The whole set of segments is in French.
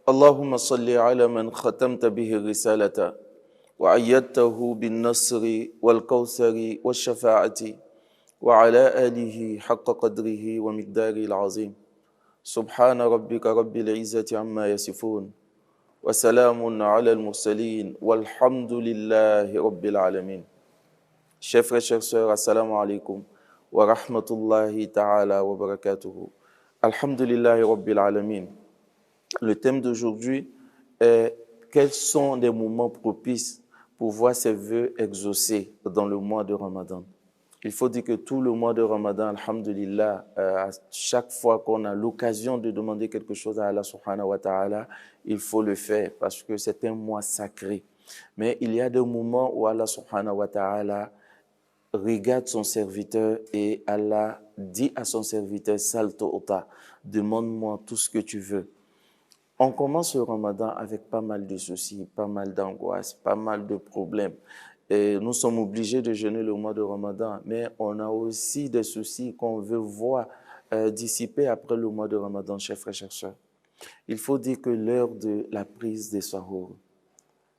اللهم صل على من ختمت به الرسالة وأيدته بالنصر والكوثر والشفاعة وعلى آله حق قدره ومقداره العظيم سبحان ربك رب العزة عما يصفون وسلام على المرسلين والحمد لله رب العالمين. Chers frères, chers sœurs, assalamu alaikum wa rahmatullahi ta'ala wa barakatuhu. Alhamdulillahi rabbil alamin. Le thème d'aujourd'hui est quels sont les moments propices pour voir ses vœux exaucés dans le mois de Ramadan. Il faut dire que tout le mois de Ramadan, alhamdulillah, à chaque fois qu'on a l'occasion de demander quelque chose à Allah subhanahu wa ta'ala, il faut le faire parce que c'est un mois sacré. Mais il y a des moments où Allah subhanahu wa ta'ala regarde son serviteur et Allah dit à son serviteur, Salto Ota, demande-moi tout ce que tu veux. On commence le Ramadan avec pas mal de soucis, pas mal d'angoisses, pas mal de problèmes. Et nous sommes obligés de jeûner le mois de Ramadan, mais on a aussi des soucis qu'on veut voir dissiper après le mois de Ramadan, chers frères, chers sœurs. Il faut dire que l'heure de la prise des sahur,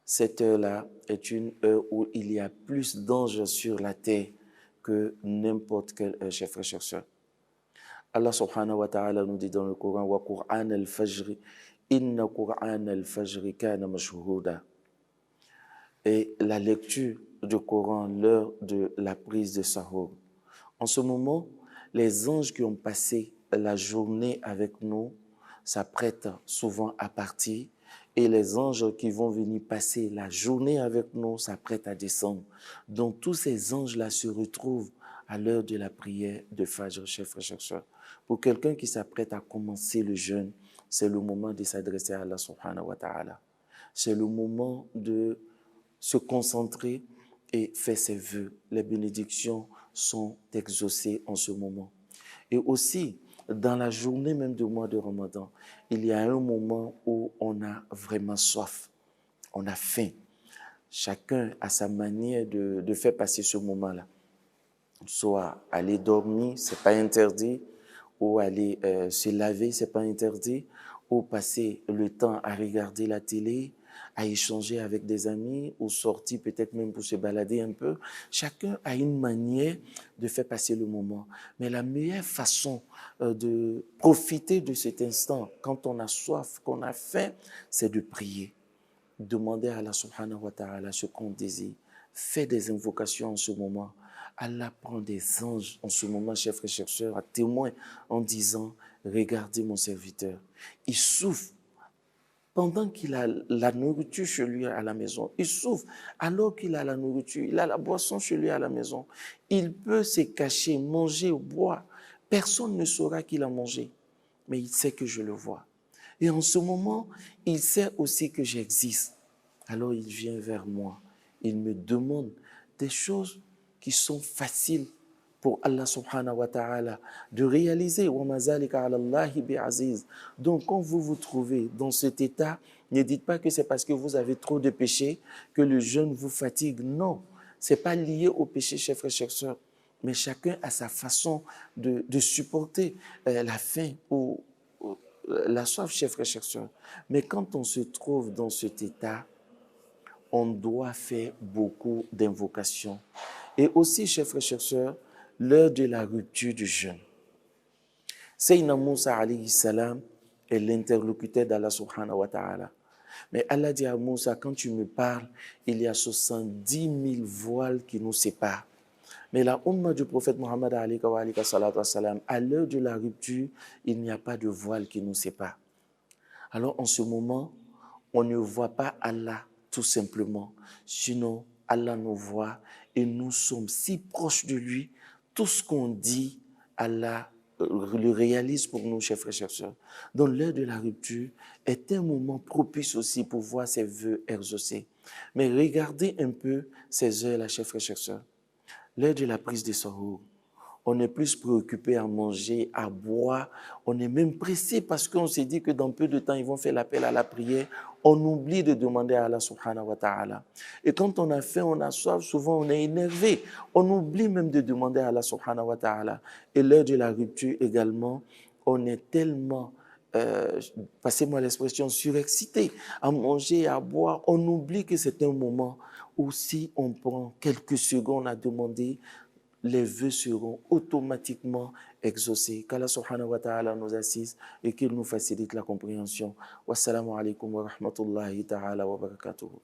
cette heure-là est une heure où il y a plus d'anges sur la terre que n'importe quelle heure, chers frères, chers sœurs. Allah subhanahu wa ta'ala nous dit dans le Coran, wa Qur'an al-Fajri, inna Qur'an al-Fajri kana mashhuda. Et la lecture du Coran, l'heure de la prise de sahur. En ce moment, les anges qui ont passé la journée avec nous s'apprêtent souvent à partir et les anges qui vont venir passer la journée avec nous s'apprêtent à descendre. Donc tous ces anges-là se retrouvent à l'heure de la prière de Fajr, chers frères, chers sœurs. Pour quelqu'un qui s'apprête à commencer le jeûne, c'est le moment de s'adresser à Allah subhanahu wa ta'ala. C'est le moment de se concentrer et faire ses vœux. Les bénédictions sont exaucées en ce moment. Et aussi, dans la journée même du mois de Ramadan, il y a un moment où on a vraiment soif, on a faim. Chacun a sa manière de faire passer ce moment-là. Soit aller dormir, c'est pas interdit, ou aller se laver, c'est pas interdit, ou passer le temps à regarder la télé, à échanger avec des amis, ou sortir peut-être même pour se balader un peu. Chacun a une manière de faire passer le moment. Mais la meilleure façon de profiter de cet instant, quand on a soif, qu'on a faim, c'est de prier. Demander à Allah subhanahu wa ta'ala ce qu'on désire. Faire des invocations en ce moment. Allah prend des anges en ce moment, chers frères, chers sœurs, à témoin en disant, regardez mon serviteur, il souffre pendant qu'il a la nourriture chez lui à la maison. Il souffre alors qu'il a la nourriture, il a la boisson chez lui à la maison. Il peut se cacher, manger, boire. Personne ne saura qu'il a mangé, mais il sait que je le vois. Et en ce moment, il sait aussi que j'existe. Alors il vient vers moi, il me demande des choses qui sont faciles pour Allah subhanahu wa ta'ala de réaliser. Donc quand vous vous trouvez dans cet état, ne dites pas que c'est parce que vous avez trop de péchés que le jeûne vous fatigue. Non, ce n'est pas lié au péché, chers frères, chers sœurs. Mais chacun a sa façon de supporter la faim ou la soif, chers frères, chers sœurs. Mais quand on se trouve dans cet état, on doit faire beaucoup d'invocations. Et aussi, chers frères, chers sœurs, l'heure de la rupture du jeûne. Sayyidina Moussa alayhi salam est l'interlocuteur d'Allah subhanahu wa ta'ala. Mais Allah dit à Moussa, quand tu me parles, il y a 70 000 voiles qui nous séparent. Mais la umma du prophète Mohammed alayhi salatu wa salam, à l'heure de la rupture, il n'y a pas de voile qui nous sépare. Alors en ce moment, on ne voit pas Allah tout simplement. Sinon, Allah nous voit et nous sommes si proches de lui. Tout ce qu'on dit, Allah le réalise pour nous, chers frères et chers sœurs. Donc l'heure de la rupture est un moment propice aussi pour voir ses vœux exaucés. Mais regardez un peu ces heures-là, chers frères et chers sœurs. L'heure de la prise des sahur, on est plus préoccupé à manger, à boire. On est même pressé parce qu'on s'est dit que dans peu de temps, ils vont faire l'appel à la prière. On oublie de demander à Allah subhanahu wa ta'ala. Et quand on a faim, on a soif, souvent on est énervé. On oublie même de demander à Allah subhanahu wa ta'ala. Et l'heure de la rupture également, on est tellement passez-moi l'expression, surexcité à manger et à boire. On oublie que c'est un moment où si on prend quelques secondes à demander, les vœux seront automatiquement exaucés. Qu'Allah subhanahu wa ta'ala nous assiste et qu'il nous facilite la compréhension. Wassalamu alaikum wa rahmatullahi ta'ala wa barakatuhu.